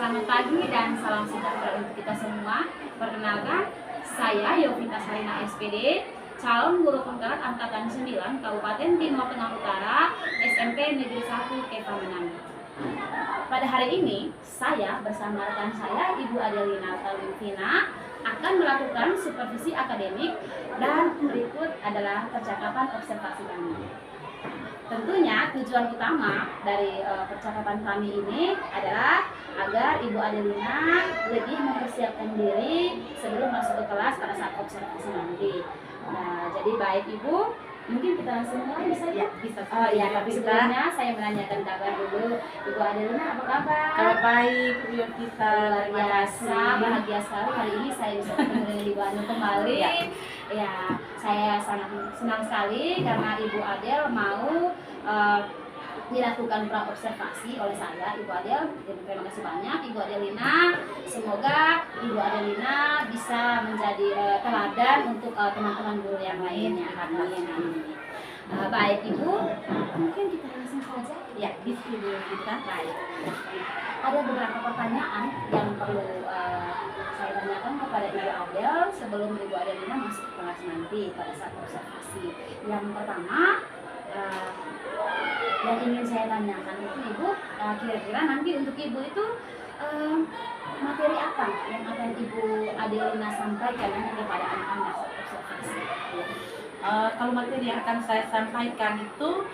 Selamat pagi dan salam sejahtera untuk kita semua. Perkenalkan, saya Yovita Sarina SPD, calon guru penggerak angkatan 9 Kabupaten Timur Tengah Utara, SMP Negeri 1 Kepaminang. Pada hari ini, saya bersama rekan saya, Ibu Adelina Talwina, akan melakukan supervisi akademik dan berikut adalah percakapan observasi kami. Tentunya tujuan utama dari percakapan kami ini adalah agar Ibu Adelina lebih mempersiapkan diri sebelum masuk ke kelas pada saat observasi nanti. Nah, jadi baik Ibu, mungkin kita langsung mulai bisa ya? Bisa. Tapi sebelumnya saya menanyakan kabar dulu. Ibu Adelina apa kabar? Kabar baik, Bu Yovita. Luar biasa, bahagia sekali hari ini saya bisa ketemu dengan Ibu Anu kembali. Ya, saya sangat senang sekali karena Ibu Adel mau dilakukan praobservasi oleh saya, Ibu Adel. Terima kasih banyak, Ibu Adelina. Semoga Ibu Adelina bisa menjadi teladan untuk teman-teman guru yang lainnya. Amin. Baik Ibu, mungkin kita langsung saja. Ya, dulu kita. Baik. Ada beberapa pertanyaan yang perlu saya tanyakan kepada Ibu Adel sebelum Ibu Adelina masuk ke kelas nanti pada saat observasi. Yang pertama, yang ingin saya tanyakan itu Ibu, kira-kira nanti untuk Ibu itu materi apa yang akan Ibu Adelina sampaikan nanti kepada anak-anak saat observasi? Kalau materi yang akan saya sampaikan itu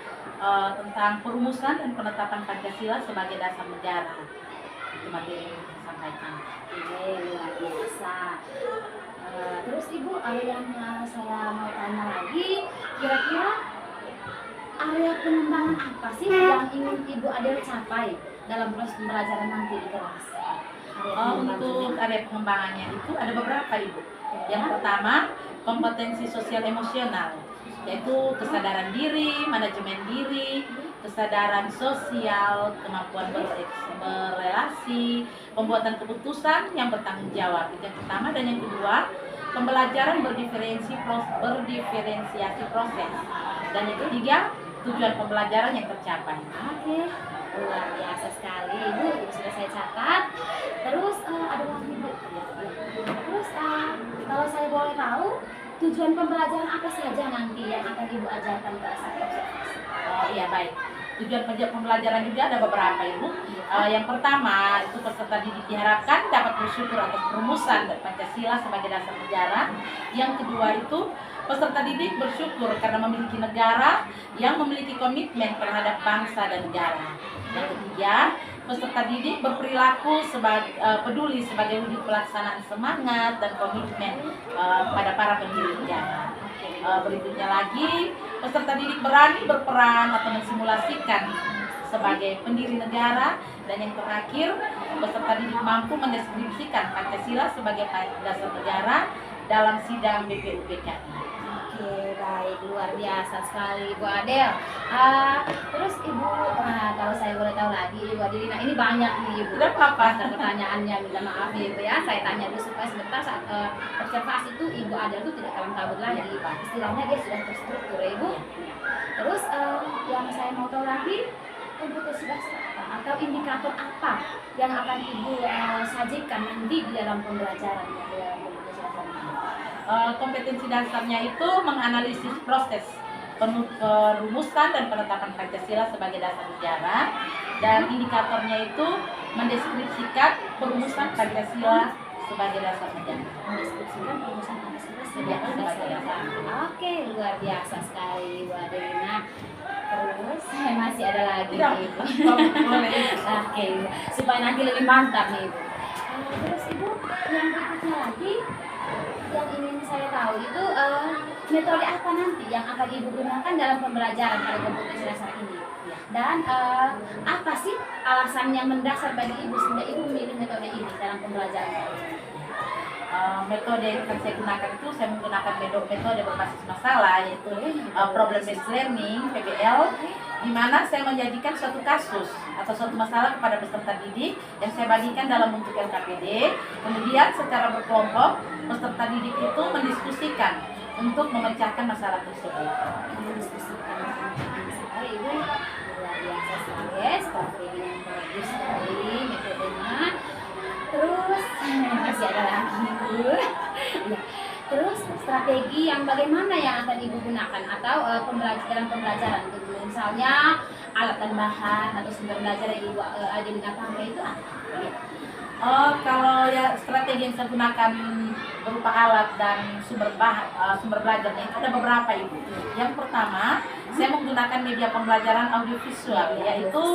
tentang perumusan dan penetapan Pancasila sebagai dasar negara. Itu materi yang saya sampaikan. Oke, luar biasa. Terus Ibu, yang saya mau tanya lagi, kira-kira area pengembangan apa sih yang ingin Ibu Adel capai dalam proses pembelajaran nanti di kelas? Untuk area pengembangannya itu ada beberapa Ibu. Yang pertama, kompetensi sosial emosional, yaitu kesadaran diri, manajemen diri, kesadaran sosial, kemampuan berrelasi, pembuatan keputusan yang bertanggung jawab. Itu yang pertama. Dan yang kedua, pembelajaran berdiferensiasi proses. Dan yang ketiga, tujuan pembelajaran yang tercapai. Oke, luar biasa sekali Ibu, sudah saya catat. Terus ada lagi Ibu. Terus kalau saya boleh tahu, tujuan pembelajaran apa saja nanti yang akan Ibu ajarkan pada saat observasi? Iya, baik. Tujuan pembelajaran juga ada beberapa Ibu. Yang pertama, itu peserta didik diharapkan dapat bersyukur atas perumusan Pancasila sebagai dasar negara. Yang kedua itu, peserta didik bersyukur karena memiliki negara yang memiliki komitmen terhadap bangsa dan negara. Yang ketiga, peserta didik berperilaku peduli sebagai wujud pelaksanaan semangat dan komitmen pada para pendiri negara. Berikutnya lagi, peserta didik berani berperan atau mensimulasikan sebagai pendiri negara. Dan yang terakhir, peserta didik mampu mendeskripsikan Pancasila sebagai dasar negara dalam sidang BPUPKI. Oke, baik, luar biasa sekali Ibu Adel. Terus Ibu, kalau saya boleh tahu lagi Ibu Adelina, ini banyak nih Ibu. Tidak apa-apa. Pertanyaannya, minta maaf Ibu ya. Saya tanya dulu supaya sebentar saat observasi itu Ibu Adel itu tidak kalang kabut lagi. Istilahnya dia sudah terstruktur ya Ibu. Terus yang saya mau tahu lagi, kompetensi dasar apa atau indikator apa yang akan Ibu sajikan nanti di dalam pembelajaran kompetensi dasarnya itu menganalisis proses perumusan dan penetapan Pancasila sebagai dasar negara, dan indikatornya itu mendeskripsikan perumusan Pancasila sebagai dasar negara. Mendeskripsikan perumusan Pancasila sebagai dasar negara. Oke, luar biasa sekali Ibu Adelina. Terus masih ada lagi Ibu. Oke, supaya nanti lebih mantap nih Ibu. Terus Ibu, yang berikutnya lagi yang ingin saya tahu itu metode apa nanti yang akan Ibu gunakan dalam pembelajaran pada kompetensi dasar ini, dan apa sih alasan yang mendasar bagi Ibu sehingga Ibu memilih metode ini dalam pembelajaran? Metode yang akan saya gunakan itu, saya menggunakan metode berbasis masalah, yaitu problem based learning (PBL), di mana saya menjadikan suatu kasus atau suatu masalah kepada peserta didik yang saya bagikan dalam bentuk LKPD. Kemudian secara berkelompok peserta didik itu mendiskusikan untuk memecahkan masalah tersebut. Mendiskusikan masalah Ibu, luar biasa sekali, strategi yang bagus sekali metodenya. strategi yang bagaimana yang akan Ibu gunakan atau dalam pembelajaran itu, misalnya alat dan bahan atau sumber belajar yang Ibu ada di pakai itu apa? Ya. Kalau ya strategi yang saya gunakan berupa alat dan sumber belajarnya itu ada beberapa Ibu. Yang pertama, saya menggunakan media pembelajaran audiovisual, yaitu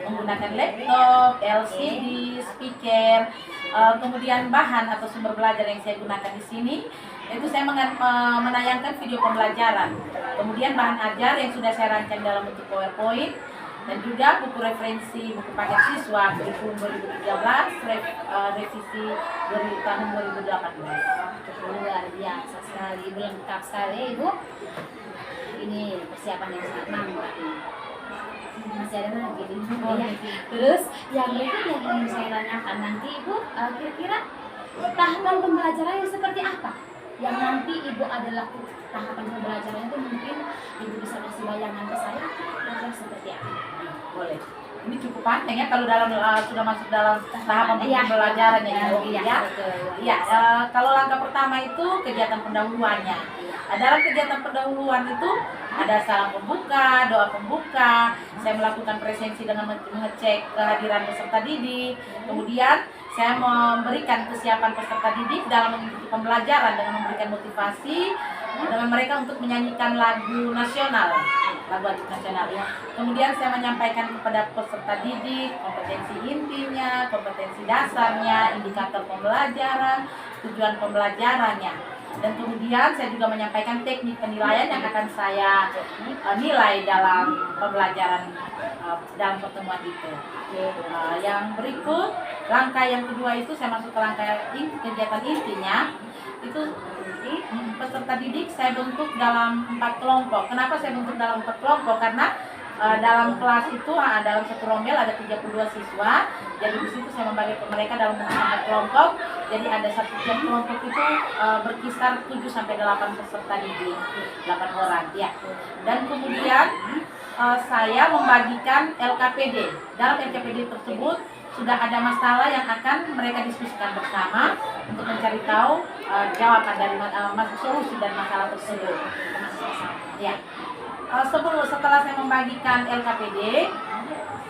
menggunakan laptop, LCD, speaker, kemudian bahan atau sumber belajar yang saya gunakan di sini itu saya menayangkan video pembelajaran, kemudian bahan ajar yang sudah saya rancang dalam bentuk PowerPoint, dan juga buku referensi, buku paket siswa kurikulum 2013, revisi dari tahun 2018. Luar biasa sekali, lengkap sekali Ibu. Ini persiapan yang sangat mantap ini. Masih ada lagi nih. Ya. Terus yang berikut yang ingin saya tanyakan nanti Ibu, kira-kira tahapan pembelajaran yang seperti apa? Yang nanti Ibu adalah tahapan pembelajaran itu, mungkin Ibu bisa kasih bayangan ke saya atau seperti apa? Boleh. Ini cukup panjang ya kalau dalam sudah masuk dalam tahapan pembelajaran ya. Iya, kalau langkah pertama itu kegiatan pendahuluannya. Dalam kegiatan pendahuluan itu ada salam pembuka, doa pembuka. Saya melakukan presensi dengan mengecek kehadiran peserta didik. Kemudian saya memberikan kesiapan peserta didik dalam mengikuti pembelajaran dengan memberikan motivasi dengan mereka untuk menyanyikan lagu nasional, lagu nasional ya. Kemudian saya menyampaikan kepada peserta didik kompetensi intinya, kompetensi dasarnya, indikator pembelajaran, tujuan pembelajarannya. Dan kemudian saya juga menyampaikan teknik penilaian yang akan saya nilai dalam pembelajaran dalam pertemuan itu. Yang berikut, langkah yang kedua itu saya masuk ke langkah kegiatan intinya. Itu peserta didik saya bentuk dalam 4 kelompok. Kenapa saya bentuk dalam 4 kelompok? Karena dalam kelas itu dalam satu rombel ada 32 siswa. Jadi di situ saya membagi mereka dalam 4 kelompok. Jadi ada setiap kelompok itu berkisar 7 sampai 8 peserta didik, 8 orang ya. Dan kemudian saya membagikan LKPD. Dalam LKPD tersebut sudah ada masalah yang akan mereka diskusikan bersama untuk mencari tahu jawaban dari solusi dari masalah tersebut. Ya. Setelah saya membagikan LKPD,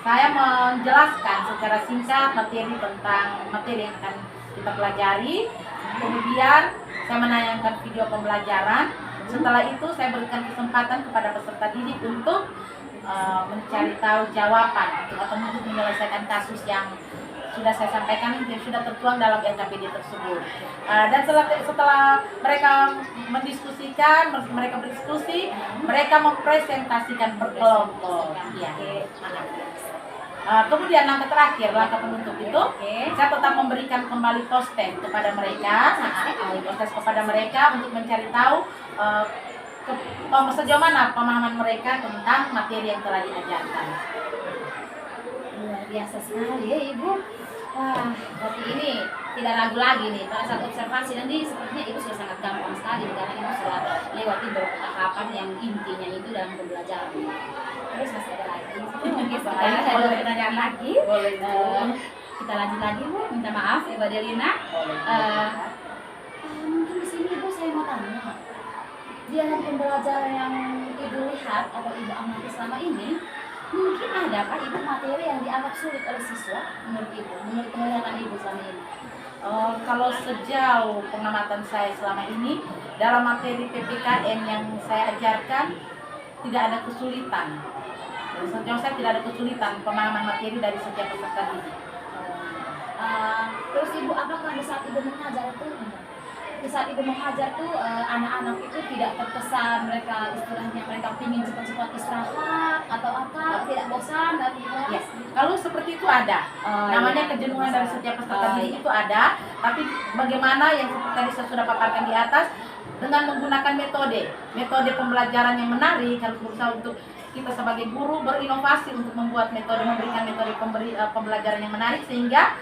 saya menjelaskan secara singkat materi tentang materi yang akan kita pelajari. Kemudian saya menayangkan video pembelajaran. Setelah itu saya berikan kesempatan kepada peserta didik untuk mencari tahu jawaban atau untuk menyelesaikan kasus yang sudah saya sampaikan yang sudah tertuang dalam LKPD tersebut. Dan setelah mereka mendiskusikan, mereka berdiskusi, mereka mempresentasikan per kelompok. Ya. Kemudian langkah terakhir, langkah penutup itu, saya tetap memberikan kembali post-test kepada mereka, untuk mencari tahu sejauh mana pemahaman mereka tentang materi yang telah diajarkan. Luar biasa sekali ya Ibu. Wah, berarti ini tidak ragu lagi nih pada saat observasi nanti sepertinya Ibu sudah sangat gampang sekali karena Ibu sudah lewati beberapa tahapan yang intinya itu dalam pembelajaran. Terus masih ada lagi, mungkin kita ada pertanyaan lagi. Boleh. Kita lanjut lagi Bu, minta maaf Ibu Adelina. Mungkin di sini Ibu saya mau tanya, di dalam pembelajaran yang Ibu lihat atau Ibu amati selama ini, mungkin ada Pak Ibu materi yang dianggap sulit oleh siswa menurut Ibu, menurut penglihatan Ibu selama ini? Kalau sejauh pengamatan saya selama ini dalam materi PPKN yang saya ajarkan tidak ada kesulitan. Sejauh saya tidak ada kesulitan pemahaman materi dari setiap peserta didik. Terus Ibu apakah di saat Ibu mengajar itu? Di saat Ibu mengajar tuh anak-anak itu tidak terkesan mereka istilahnya mereka ingin cepat-cepat istirahat atau apa, tidak bosan dan Ya, kalau seperti itu ada. Namanya kejenuhan dari setiap peserta didik itu ada, tapi bagaimana yang seperti tadi saya sudah paparkan di atas dengan menggunakan metode pembelajaran yang menarik, harus berusaha untuk kita sebagai guru berinovasi untuk membuat memberikan metode pembelajaran yang menarik sehingga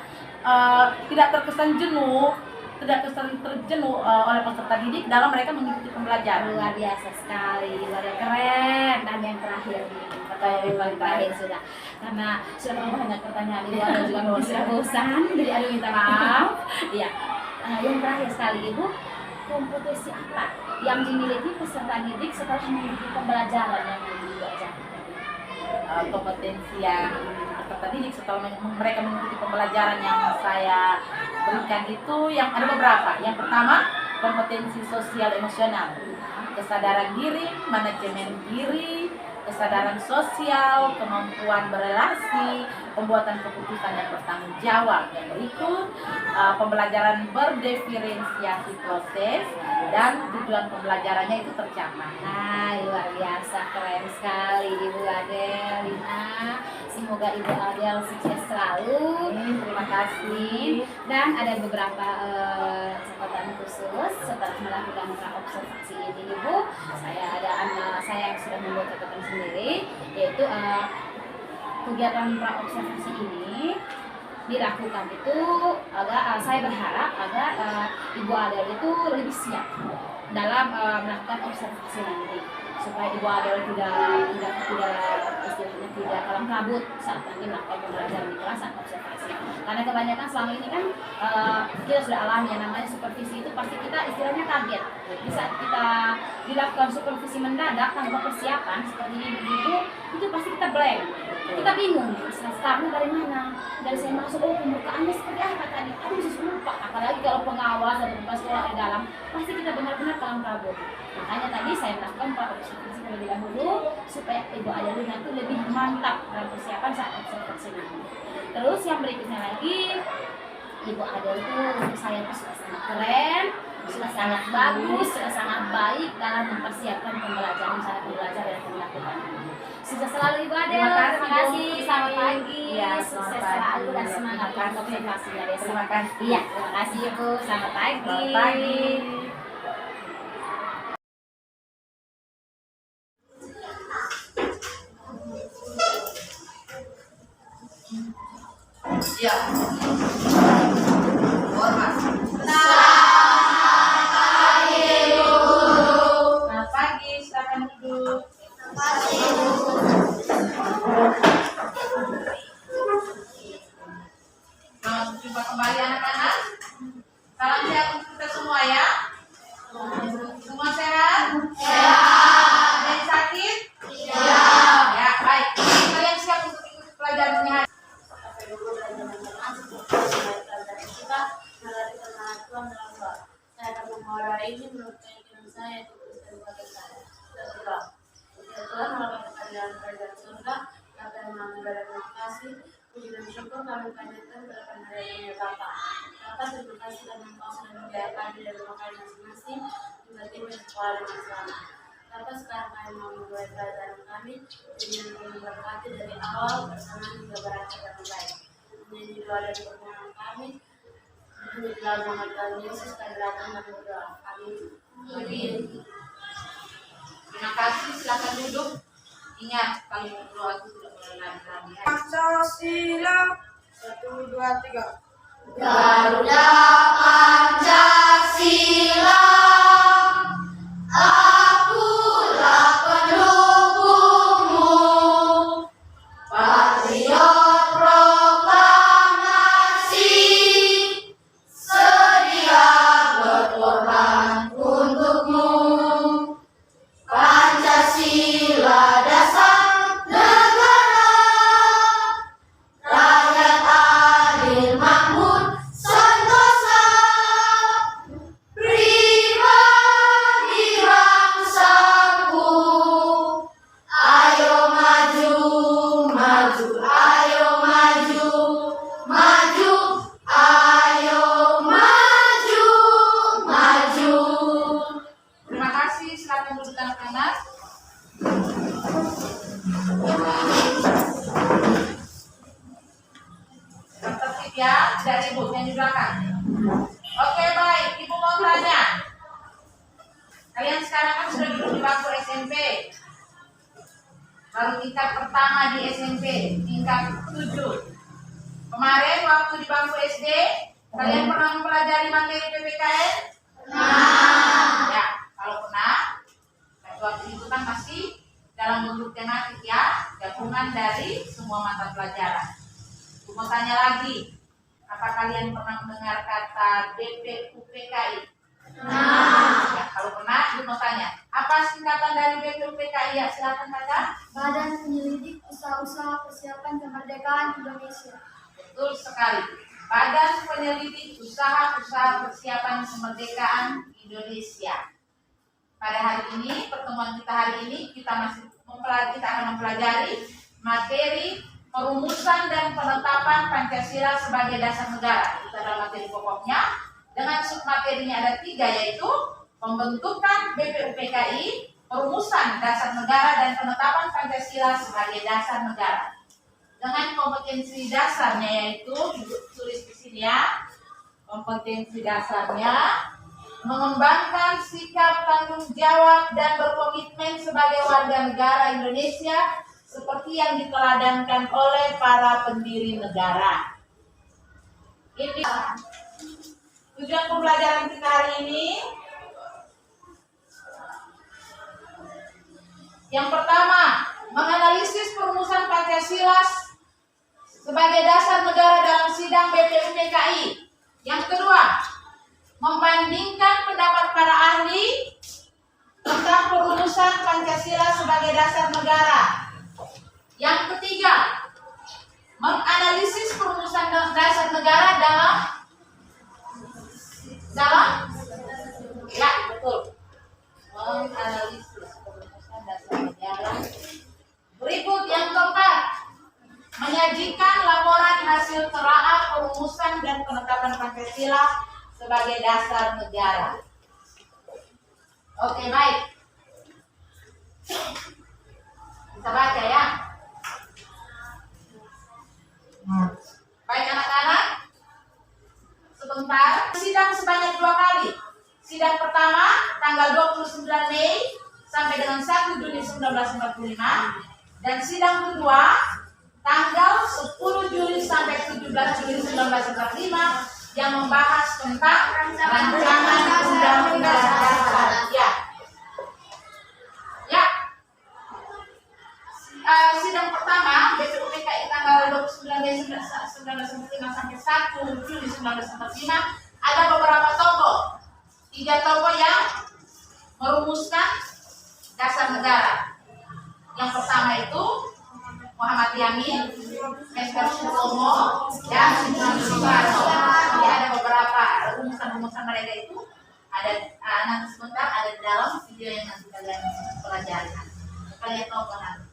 tidak terkesan terjenuh oleh peserta didik dalam mereka mengikuti pembelajaran. Luar biasa sekali, luar biasa keren. Dan yang terakhir nih, pertanyaan yang paling terakhir sudah, karena sudah banyak pertanyaan Ibu ada juga sudah bosan, jadi aduh minta maaf. Iya. Yang terakhir sekali Ibu, kompetensi apa yang dimiliki peserta didik setelah mengikuti pembelajaran yang Ibu ajarkan? Kompetensi yang peserta didik setelah mereka mengikuti pembelajaran yang saya berikan itu yang ada beberapa. Yang pertama, kompetensi sosial emosional, kesadaran diri, manajemen diri, kesadaran sosial, kemampuan berelasi, pembuatan keputusan yang bertanggung jawab. Yang berikut, pembelajaran berdiferensiasi proses dan tujuan pembelajarannya itu tercapai. Nah, luar biasa, keren sekali Ibu Adelina. Semoga Ibu Adel sukses selalu. Terima kasih. Dan ada beberapa catatan khusus setelah melakukan observasi ini, Ibu. Saya yang sudah membuat catatan sendiri, yaitu kegiatan praobservasi ini dilakukan itu saya berharap agar Ibu Adel itu lebih siap dalam melakukan observasi nanti, supaya Ibu Adel tidak istilahnya tidak kalang kabut saat nanti melakukan pembelajaran di kelas saat observasi. Karena kebanyakan selama ini kan kita sudah alami yang namanya supervisi itu pasti kita istilahnya kaget. Di saat kita dilakukan supervisi mendadak tanpa persiapan seperti ini itu pasti kita blank. Kita bingung, startnya dari mana? Dari saya masuk, pembukaannya seperti apa tadi? Aku bisa lupa. Apalagi kalau pengawas atau kepala sekolah di dalam, pasti kita benar-benar kalang kabut. Makanya tadi saya melakukan observasi terlebih dahulu supaya Ibu Adel nanti lebih mantap dalam persiapan saat observasi nanti. Terus yang berikutnya lagi, Ibu Adel itu untuk saya itu sudah sangat keren, sudah sangat bagus, sudah sangat baik dalam mempersiapkan pembelajaran saya belajar yang dilakukan. Sukses selalu Ibu Adel. Terima kasih. Selamat pagi. Ya, sukses selalu dan semangat untuk observasinya besok. Terima kasih. Iya, terima kasih Ibu. Selamat pagi. Selamat pagi. Ya. Hormat. Selamat pagi, silakan duduk. Selamat jumpa kembali anak-anak. Salam sehat untuk kita semua ya. Semua sehat? Sehat. Ada yang sakit? Tidak. Ya, baik. Kalian siap untuk ikut pelajarannya hari? Saya akan memuara ini menurut keyakinan saya itu Kristen buatan saya. Kita berdoa. Ya Tuhan, melakukan keadilan kerajaan surga, kata yang mengajar terima kasih, puji dan syukur kami panjatkan kepada Maria Bapa. Bapa, terima kasih karena Engkau sudah membiarkan kami dari rumah kami masing-masing, tiba-tiba di sekolah dengan selamat. Bapa, sekarang kami mau memulai pelajaran kami, dengan kami berkati dari awal, bersamaan hingga berakhir dengan baik. Menjadi doa dan permohonan kami, di dalam nama Tuhan Yesus kami datang dan berdoa. Amin. Amin. Terima kasih, silakan duduk. Ingat, kalimat berdoa itu tidak boleh lagi. Pancasila 1, 2, 3. Garuda Pancasila, akulah pendukungmu, patriot proklamasi, sedia berkorban untukmu. Pancasila dasar negara, rakyat adil makmur sentosa, pribadi bangsaku. Ayo maju, maju, ayo maju, maju, ayo maju, maju. Terima kasih, silakan duduk anak-anak. Tertib ya, dari ibu yang di belakang. Oke, baik, ibu mau tanya. Kalian sekarang kan sudah duduk di bangku SMP. Baru tingkat pertama di SMP, tingkat 7. Kemarin waktu di bangku SD, kalian pernah mempelajari materi PPKN? Ya, kalau pernah, waktu itu kan masih dalam bentuk tematik ya, gabungan dari semua mata pelajaran. Aku mau tanya lagi, apa kalian pernah mendengar kata BPUPKI? Ya, kalau pernah, ibu mau tanya, apa singkatan dari BPUPKI? Ya, silakan baca. Badan Penyelidik Usaha-usaha Persiapan Kemerdekaan Indonesia. Betul sekali. Badan Penyelidik Usaha-usaha Persiapan Kemerdekaan Indonesia. Pada hari ini, pertemuan kita hari ini, kita akan mempelajari materi perumusan dan penetapan Pancasila sebagai dasar negara. Itu adalah materi pokoknya. Dengan submaterinya ada 3, yaitu pembentukan BPUPKI, perumusan dasar negara, dan penetapan Pancasila sebagai dasar negara. Dengan kompetensi dasarnya, yaitu ibu tulis di sini ya. Kompetensi dasarnya mengembangkan sikap tanggung jawab dan berkomitmen sebagai warga negara Indonesia seperti yang diteladankan oleh para pendiri negara. Ini tujuan pembelajaran kita hari ini. Yang pertama, menganalisis perumusan Pancasila sebagai dasar negara dalam sidang BPUPKI. Yang kedua, membandingkan pendapat para ahli tentang perumusan Pancasila sebagai dasar negara. Yang ketiga, menganalisis perumusan dasar negara dalam ya betul, menganalisis perumusan dasar negara. Berikut yang keempat, menyajikan laporan hasil telaah perumusan dan penetapan Pancasila sebagai dasar negara. Oke, baik. Bisa baca ya. Baik anak-anak, sebentar. Sidang sebanyak 2 kali. Sidang pertama tanggal 29 Mei sampai dengan 1 Juni 1945, dan sidang kedua tanggal 10 Juli sampai 17 Juli 1945 yang membahas tentang rancangan undang-undang dasar. Sidang pertama BPUPKI tanggal 29 Mei 1945 sampai 1 Juli 1945 ada beberapa tokoh. 3 tokoh yang merumuskan dasar negara. Yang pertama itu Muhammad Yamin, Mr. Sutomo, dan Soekarno. Jadi ada beberapa rumusan-rumusan mereka itu ada nanti sebentar ada di dalam video yang nanti kalian pelajari. Kalian tahu kan?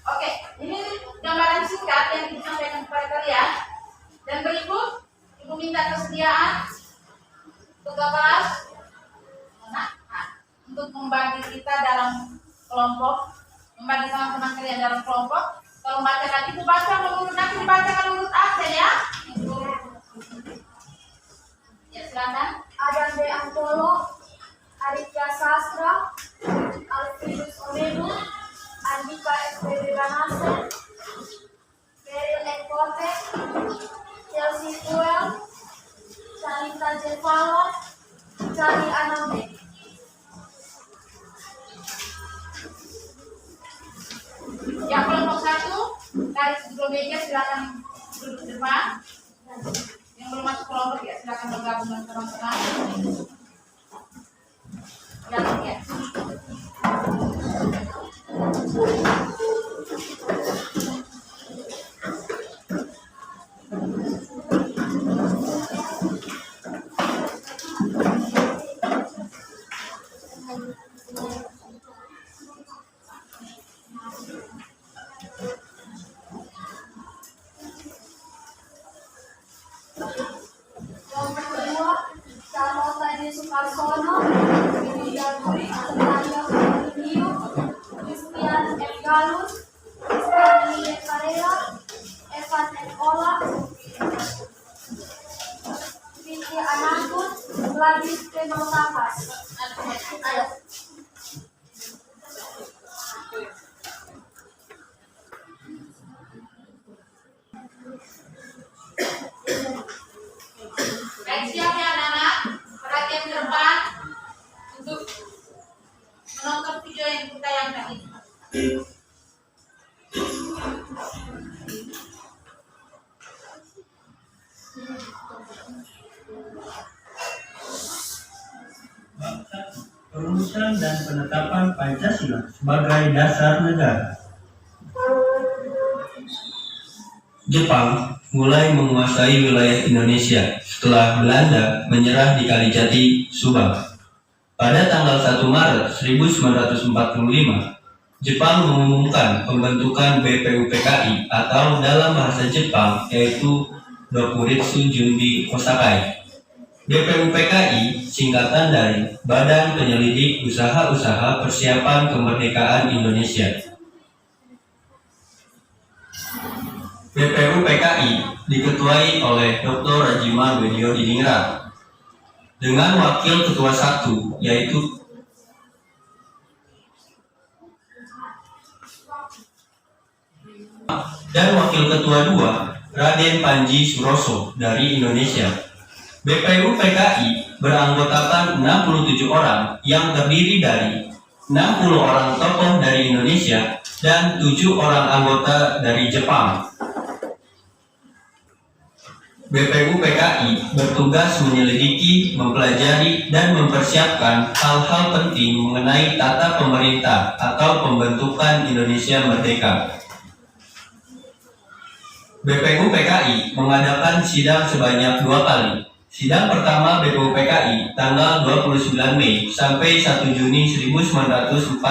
Oke, ini gambaran singkat yang disampaikan kepada kalian. Dan berikut ibu minta kesediaan tugas kelas untuk membagi kita dalam kelompok, membagi teman-teman kalian dalam kelompok. Kalau baca tadi ibu baca menurut nanti dibacakan menurut absen ya. Ya silakan. Adam B. Angkolo, Aditya Sastra, Alfredus Onedu, Andika SPB Banase, Meryl Ekote, Chelsea Puel, Shalita Jevalo, Charlie Anambe. Yang kelompok 1 dari sebelum meja silakan duduk di depan. Yang belum masuk kelompok ya silakan bergabung dengan teman-teman. Ya. Kelompok kedua, Carlo Tadi Sukarsono, Widya Dwi, Cetania Kuliniu, Christian F. Galus, Christian Lie Karela, Evan F. Ola, Vicky Anangkut, Gladys Penotakas. Ayo. Baik, siap ya anak-anak. Perhatian ke depan untuk menonton video yang kita tayangkan ini. perumusan dan penetapan Pancasila sebagai dasar negara. Jepang mulai menguasai wilayah Indonesia setelah Belanda menyerah di Kalijati, Subang. Pada tanggal 1 Maret 1945, Jepang mengumumkan pembentukan BPUPKI atau dalam bahasa Jepang yaitu Dokuritsu Junbi Kosakai. BPUPKI singkatan dari Badan Penyelidik Usaha-Usaha Persiapan Kemerdekaan Indonesia. BPUPKI diketuai oleh Dr. Rajima Bedio Diningrat dengan wakil ketua 1 yaitu dan wakil ketua 2 Raden Panji Suroso dari Indonesia. BPUPKI beranggotakan 67 orang yang terdiri dari 60 orang tokoh dari Indonesia dan 7 orang anggota dari Jepang. BPUPKI bertugas menyelidiki, mempelajari, dan mempersiapkan hal-hal penting mengenai tata pemerintah atau pembentukan Indonesia Merdeka. BPUPKI mengadakan sidang sebanyak 2 kali. Sidang pertama BPUPKI tanggal 29 Mei sampai 1 Juni 1945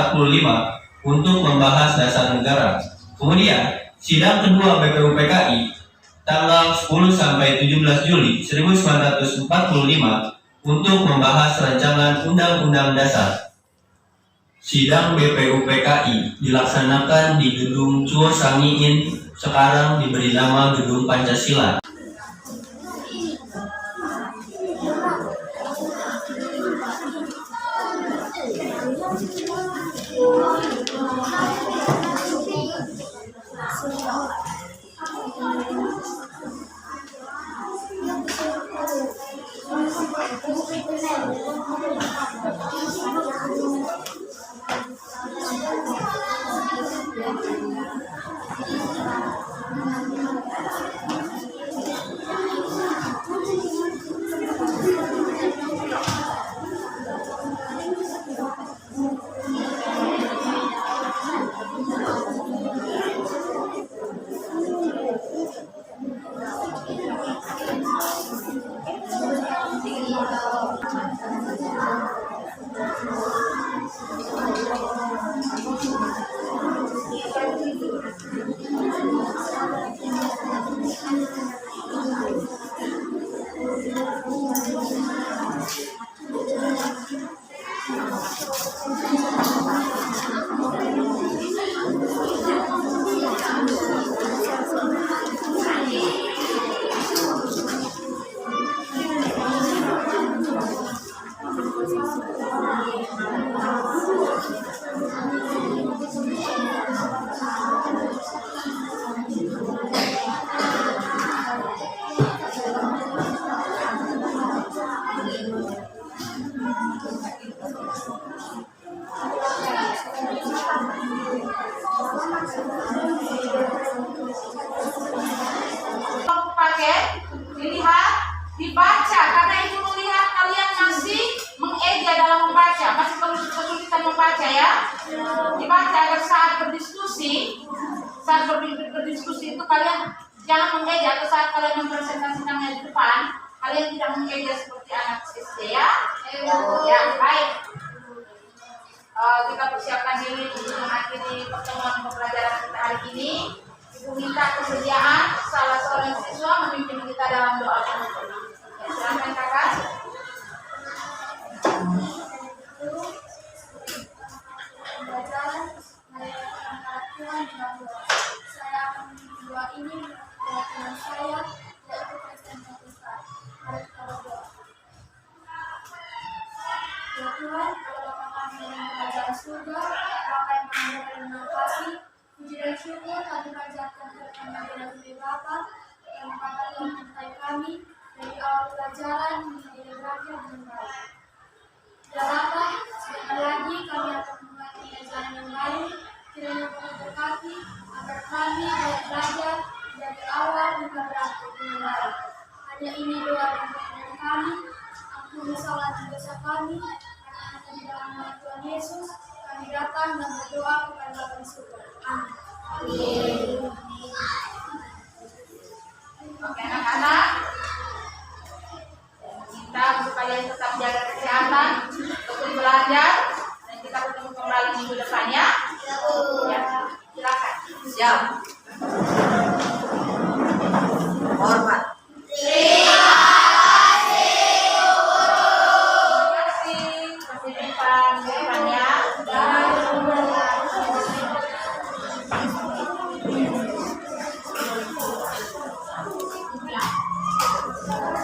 untuk membahas dasar negara. Kemudian, sidang kedua BPUPKI tanggal 10 sampai 17 Juli 1945 untuk membahas rancangan Undang-Undang Dasar. Sidang BPUPKI dilaksanakan di Gedung Chuo Sangiin, sekarang diberi nama Gedung Pancasila. Dilihat, dibaca, karena itu melihat kalian masih mengeja dalam membaca, masih kesulitan membaca ya. Dibaca agar saat berdiskusi itu kalian jangan mengeja, atau saat kalian mempresentasikannya di depan, kalian tidak mengeja seperti anak SD ya. Ya, baik. Kita persiapkan diri untuk mengakhiri pertemuan pembelajaran kita hari ini. Ibu minta kesediaan salah seorang siswa memimpin kita dalam doa penutup. Ya, silakan kakak. Pembelajaran merayakan peraturan bahwa saya akan memimpin doa ini dengan teman saya yaitu Kristen Pakistan. Mari kita berdoa. Ya Tuhan, kalau Bapa kami yang berada di surga, Bapa yang mengajar dan mengasihi, puji dan syukur kami panjatkan kepada kami dari Bapa yang mengatakan mencintai kami dari awal pelajaran hingga berakhir dengan baik. Ya Bapa, sebentar lagi kami akan memulai pelajaran yang baru, kiranya Tuhan berkati agar kami dapat belajar dari awal hingga berakhir dengan baik. Hanya ini doa dan permohonan kami, ampuni salah dan dosa kami, karena hanya di dalam nama Tuhan Yesus, kami datang dan berdoa kepada Bapa di surga. Amin. Oke anak-anak, kita supaya tetap jaga kesehatan, terus belajar, dan kita ketemu kembali minggu depan ya. Ya, silakan. Siap. Hormat. Terima kasih. Sampai jumpa minggu depan ya. Ya.